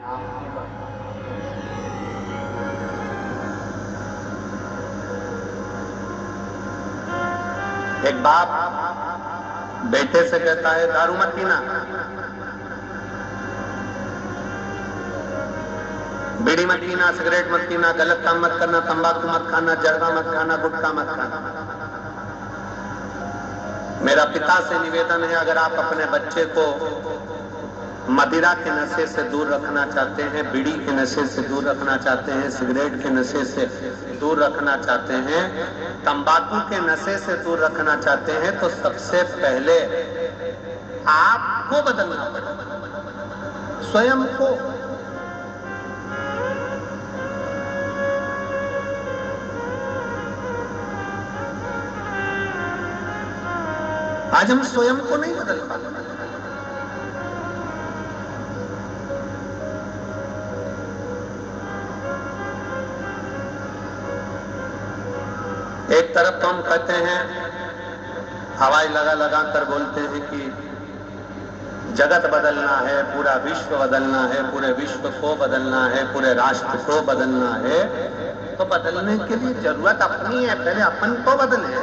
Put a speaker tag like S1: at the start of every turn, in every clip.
S1: एक बाप बेटे से कहता है दारू मत पीना, बीड़ी मत पीना, सिगरेट मत पीना, गलत काम मत करना, तंबाकू मत खाना, जर्दा मत खाना, गुटखा मत खाना। मेरा पिता से निवेदन है, अगर आप अपने बच्चे को मदिरा के नशे से दूर रखना चाहते हैं, बीड़ी के नशे से दूर रखना चाहते हैं, सिगरेट के नशे से दूर रखना चाहते हैं, तंबाकू के नशे से दूर रखना चाहते हैं, तो सबसे पहले आपको बदलना पड़ेगा, स्वयं को। आज हम स्वयं को नहीं बदल पाते। एक तरफ तो हम कहते हैं, हवाई लगा कर बोलते हैं कि जगत बदलना है, पूरा विश्व बदलना है, पूरे विश्व को बदलना है, पूरे राष्ट्र को बदलना है। तो बदलने के लिए जरूरत अपनी है, पहले अपन को बदले।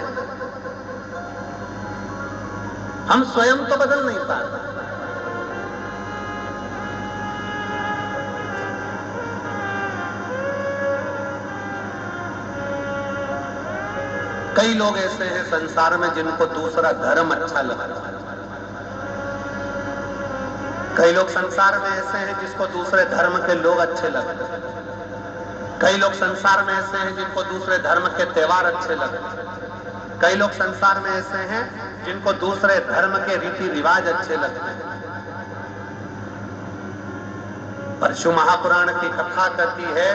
S1: हम स्वयं तो बदल नहीं पाते। कई लोग ऐसे हैं संसार में जिनको दूसरा धर्म अच्छा लगता है। कई लोग संसार में ऐसे हैं जिसको दूसरे धर्म के लोग अच्छे लगते हैं। कई लोग संसार में ऐसे हैं जिनको दूसरे धर्म के त्योहार अच्छे लगते हैं। कई लोग संसार में ऐसे हैं जिनको दूसरे धर्म के रीति रिवाज अच्छे लगते हैं। परशु महापुराण की कथा कहती है,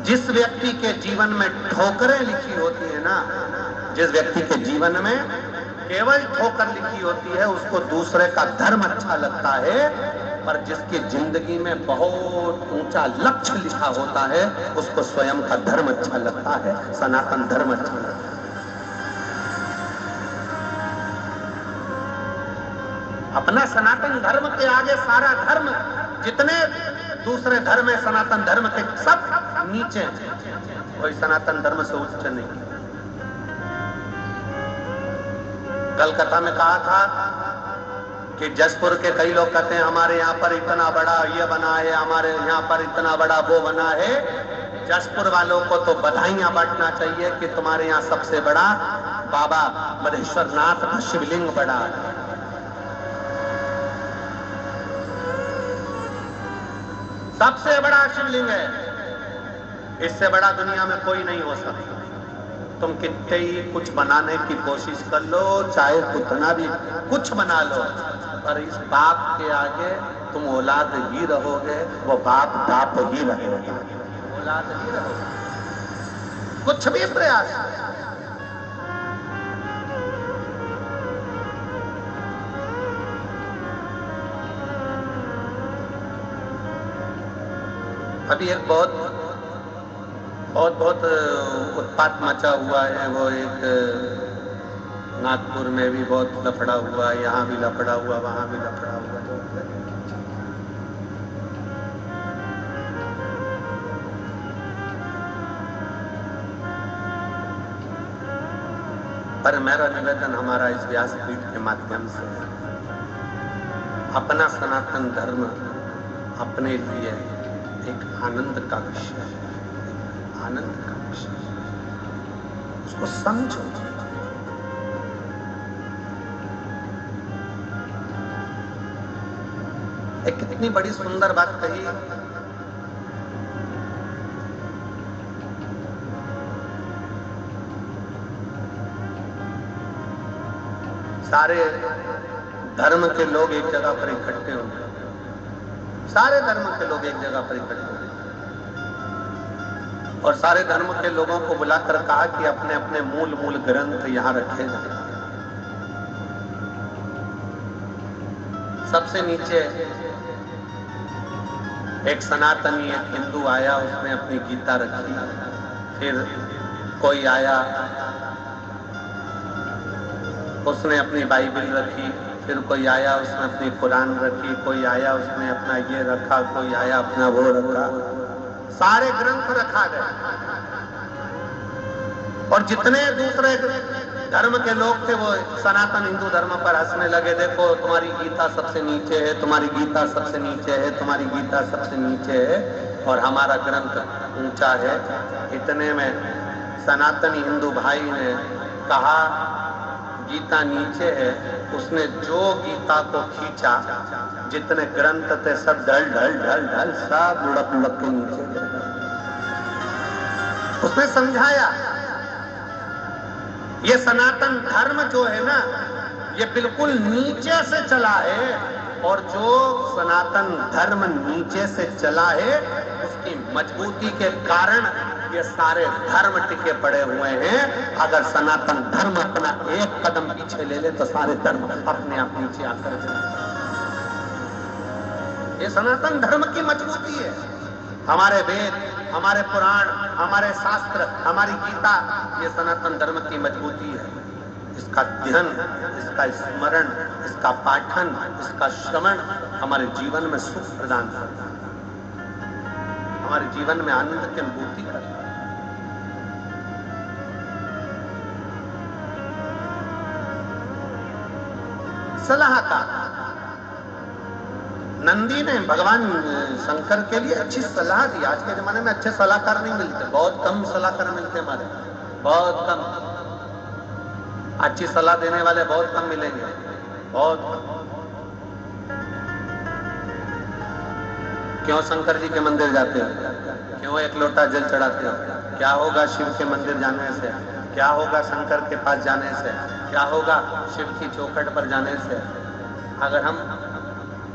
S1: जिस व्यक्ति के जीवन में ठोकरें लिखी होती है ना, जिस व्यक्ति के जीवन में केवल ठोकर लिखी होती है, उसको दूसरे का धर्म अच्छा लगता है। पर जिसकी जिंदगी में बहुत ऊंचा लक्ष्य लिखा होता है, उसको स्वयं का धर्म अच्छा लगता है, सनातन धर्म अच्छा लगता है। अपना सनातन धर्म के आगे सारा धर्म, जितने दूसरे धर्म है सनातन धर्म के, सब नीचे, कोई सनातन धर्म से उच्च नहीं। कलकत्ता में कहा था कि जसपुर के कई लोग कहते हैं हमारे यहाँ पर इतना बड़ा ये बना है, हमारे यहाँ पर इतना बड़ा वो बना है। जसपुर वालों को तो बधाइयां बांटना चाहिए कि तुम्हारे यहाँ सबसे बड़ा बाबा मधेश्वर नाथ का शिवलिंग बड़ा है। सबसे बड़ा शिवलिंग है, इससे बड़ा दुनिया में कोई नहीं हो सकता। तुम कितने ही कुछ बनाने की कोशिश कर लो, चाहे कितना भी कुछ बना लो, पर इस बाप के आगे तुम औलाद ही रहोगे, वो बाप बाप ही रहेगा, औलाद ही रहोगे, कुछ भी प्रयास। अभी एक बहुत उत्पात मचा हुआ है, वो एक नागपुर में भी बहुत लफड़ा हुआ, यहाँ भी लफड़ा हुआ, वहां भी लफड़ा हुआ। पर मेरा निवेदन हमारा इस व्यासपीठ के माध्यम से, अपना सनातन धर्म अपने लिए एक आनंद का विषय है, आनंद का विषय, उसको समझो। एक कितनी बड़ी सुंदर बात कही, सारे धर्म के लोग एक जगह पर इकट्ठे होंगे, सारे धर्म के लोग एक जगह पर इकट्ठे होंगे, और सारे धर्म के लोगों को बुलाकर कहा कि अपने अपने मूल ग्रंथ यहां रखे जाए। सबसे नीचे एक सनातनी, एक हिंदू आया, उसने अपनी गीता रखी। फिर कोई आया, उसने अपनी बाइबल रखी। फिर कोई आया उसने अपनी कुरान रखी, कोई आया उसने अपना ये रखा, कोई आया अपना वो रखा, सारे ग्रंथ रखा गए। और जितने दूसरे धर्म के लोग थे वो सनातन हिंदू धर्म पर हंसने लगे, देखो तुम्हारी गीता सबसे नीचे है, तुम्हारी गीता सबसे नीचे है, तुम्हारी गीता सबसे नीचे है, और हमारा ग्रंथ ऊंचा है। इतने में सनातनी हिंदू भाई ने कहा गीता नीचे है। उसने जो गीता को खींचा, जितने ग्रंथ थे सब ढल ढल ढल ढल सब लुढ़क लुढ़क के नीचे गिर गए। उसने समझाया ये सनातन धर्म जो है ना, ये बिल्कुल नीचे से चला है, और जो सनातन धर्म नीचे से चला है उसकी मजबूती के कारण ये सारे धर्म टिके पड़े हुए हैं। अगर सनातन धर्म अपना एक कदम पीछे ले ले तो सारे धर्म अपने आप नीचे आकर जाए। ये सनातन धर्म की मजबूती है। हमारे वेद, हमारे पुराण, हमारे शास्त्र, हमारी गीता, ये सनातन धर्म की मजबूती है। इसका अध्ययन, इसका स्मरण, इसका पाठन, इसका श्रवण हमारे जीवन में सुख प्रदान करता है, हमारे जीवन में आनंद की अनुभूति करता है। सलाहकार नंदी ने भगवान शंकर के लिए अच्छी सलाह दी। आज के जमाने में अच्छे सलाहकार नहीं मिलते, बहुत कम सलाहकार मिलते हमारे, बहुत कम। अच्छी सलाह देने वाले बहुत कम मिलेंगे, बहुत कम। क्यों शंकर जी के मंदिर जाते हो? क्यों एक लोटा जल चढ़ाते हो? क्या होगा शिव के मंदिर जाने से? क्या होगा शंकर के पास जाने से? क्या होगा शिव की चौखट पर जाने से? अगर हम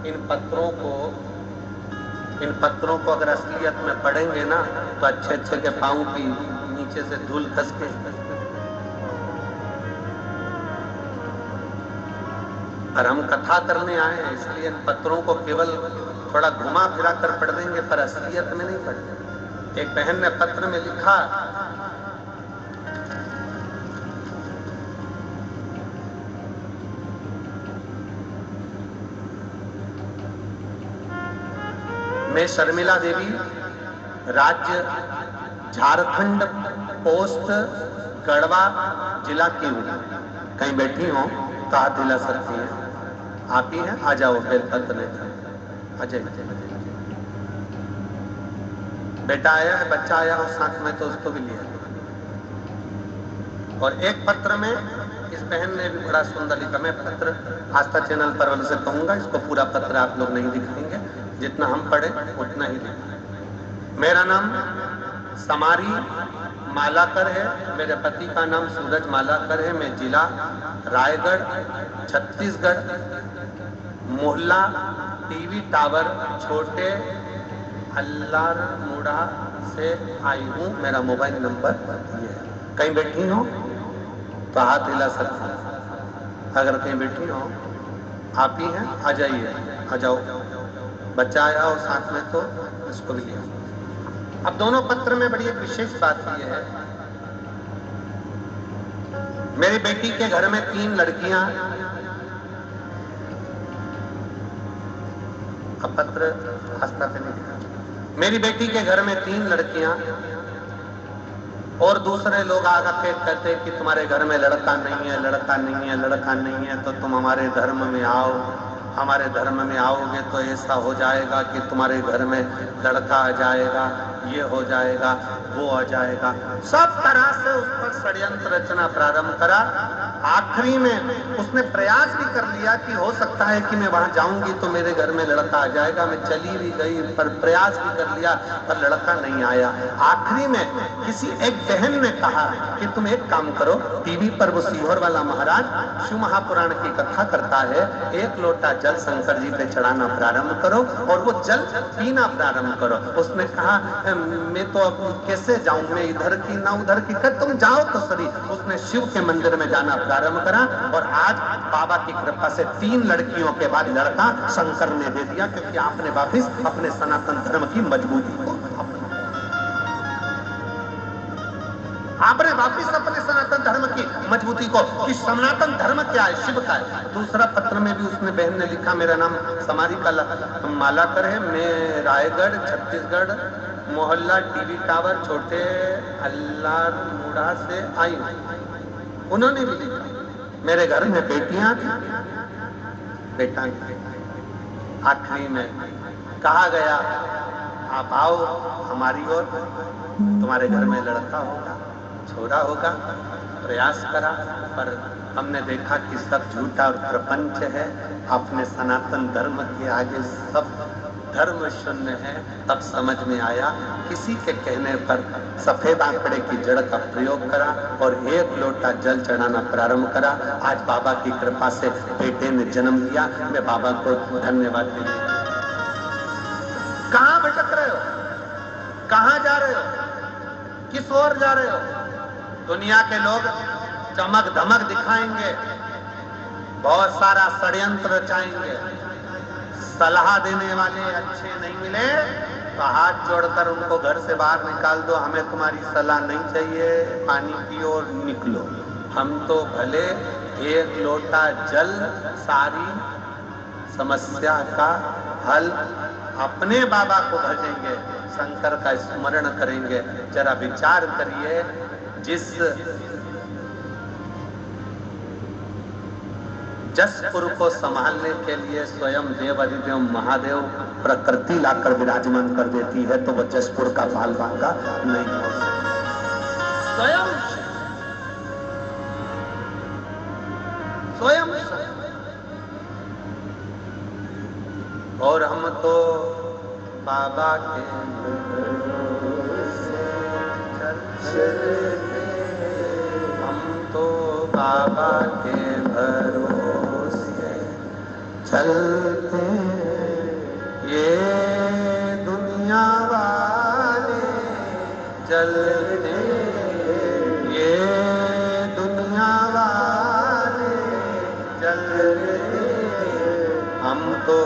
S1: इन पत्रों को अगर असलियत में पढ़ेंगे ना, तो अच्छे अच्छे के पांव की नीचे से धूल खस के, और हम कथा करने आए हैं, इसलिए इन पत्रों को केवल थोड़ा घुमा फिरा कर पढ़ देंगे, पर असलियत में नहीं पढ़ेंगे। एक बहन ने पत्र में लिखा, मैं शर्मिला देवी, राज्य झारखंड, पोस्ट गढ़वा जिला की हूँ। कहीं बैठी हो तो हाथ हिला सकती हैं। आप ही हैं? आ जाओ बेलपत्र लेकर। अजय बेटा आया है, बच्चा आया हो साथ में तो उसको भी लिया। और एक पत्र में इस बहन ने भी बड़ा सुंदर लिखा। मैं पत्र आस्था चैनल पर से कहूंगा, इसको पूरा पत्र आप लोग नहीं दिखाएंगे, जितना हम पढ़े उतना ही लिखा। मेरा नाम समारी मालाकर है, मेरे पति का नाम सूरज मालाकर है। मैं जिला रायगढ़, छत्तीसगढ़, मोहल्ला टीवी टावर, छोटे अल्लारमुड़ा से आई हूँ। मेरा मोबाइल नंबर ये है। कहीं बैठी हो तो हाथ हिला सकते हैं। अगर कहीं बैठी हो, आप ही हैं, आ जाइए, आ जाओ। बच्चा आया हो साथ में तो इसको भी लिया। अब दोनों पत्र में बड़ी एक विशेष बात यह है, मेरी बेटी के घर में 3 लड़कियां। अब पत्र आस्था पे नहीं। मेरी बेटी के घर में 3 लड़कियां, और दूसरे लोग आकर के कहते कि तुम्हारे घर में लड़का नहीं है, लड़का नहीं है, लड़का नहीं है, तो तुम हमारे धर्म में आओ। हमारे धर्म में आओगे तो ऐसा हो जाएगा कि तुम्हारे घर में लड़का आ जाएगा, ये हो जाएगा, वो आ जाएगा। सब तरह से उस पर षड्यंत्र रचना प्रारंभ करा। आखिरी में उसने प्रयास भी कर लिया कि हो सकता है कि मैं वहां जाऊंगी तो मेरे घर में लड़का आ जाएगा। मैं चली भी गई, पर प्रयास भी कर लिया, पर लड़का नहीं आया। आखिरी में किसी एक बहन ने कहा कि तुम एक काम करो, टीवी पर वो सीहोर वाला महाराज शिव महापुराण की कथा करता है, एक लोटा जल शंकर जी पे चढ़ाना प्रारंभ करो और वो जल पीना प्रारंभ करो। उसने कहा मैं तो अब कैसे जाऊं, मैं इधर की ना उधर की। कर तुम जाओ तो सही। उसने शिव के मंदिर में जाना प्रारंभ करा, और आज बाबा की कृपा से 3 लड़कियों के बाद लड़का शंकर ने दे दिया, क्योंकि आपने वापिस अपने सनातन धर्म की मजबूती को, आपने वापिस अपने सनातन धर्म की मजबूती को कि सनातन धर्म क्या है, शिव का है। दूसरा पत्र में भी उसने बहन ने लिखा, मेरा नाम समारी का मालाकर है, मैं रायगढ़ छत्तीसगढ़ मोहल्ला टीवी टावर छोटे अल्लारमुड़ा से आई हूं। उन्होंने भी लिखा, मेरे घर में बेटियां थी, बेटा आखिरी में कहा गया आप आओ हमारी ओर, तुम्हारे घर में लड़का होगा, छोरा होगा। प्रयास करा पर हमने देखा कि सब झूठा और प्रपंच है, अपने सनातन धर्म के आगे सब धर्म शून्य है। तब समझ में आया, किसी के कहने पर सफेद आंकड़े की जड़ का प्रयोग करा और एक लोटा जल चढ़ाना प्रारंभ करा। आज बाबा की कृपा से बेटे ने जन्म लिया। मैं बाबा को धन्यवाद देता हूं। कहां भटक रहे हो, कहां जा रहे हो, किस ओर जा रहे हो? दुनिया के लोग चमक धमक दिखाएंगे, बहुत सारा षड्यंत्र रचाएंगे। सलाह देने वाले अच्छे नहीं मिले तो हाथ जोड़कर उनको घर से बाहर निकाल दो, हमें तुम्हारी सलाह नहीं चाहिए, पानी पियो और निकलो। हम तो भले एक लोटा जल सारी समस्या का हल, अपने बाबा को भजेंगे, शंकर का स्मरण करेंगे। जरा विचार करिए, जिस जसपुर को संभालने के लिए स्वयं देव अधिदेव महादेव प्रकृति लाकर विराजमान कर देती है, तो वह जसपुर का बाल बांका नहीं हो सकता। स्वयं और हम तो बाबा के हम तो बाबा के भरोसे चलते, ये दुनिया वाले चलते, ये दुनिया वाले चलते, हम तो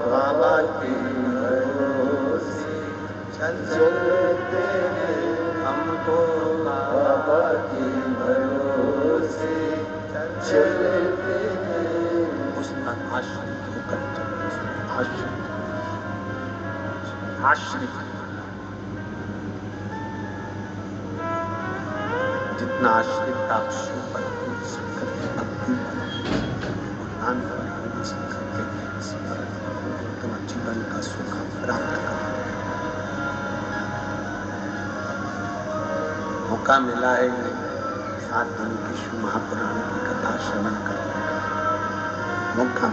S1: बाबा के भरोसे चलते, हमको बाबा के भरोसे चलते। उसका आश्रित होकर आश्रित जितना आश्रित आप जीवन का सुख प्राप्त कर। मौका मिला है 7 दिन की महापुराण की कथा श्रवण करने का मौका।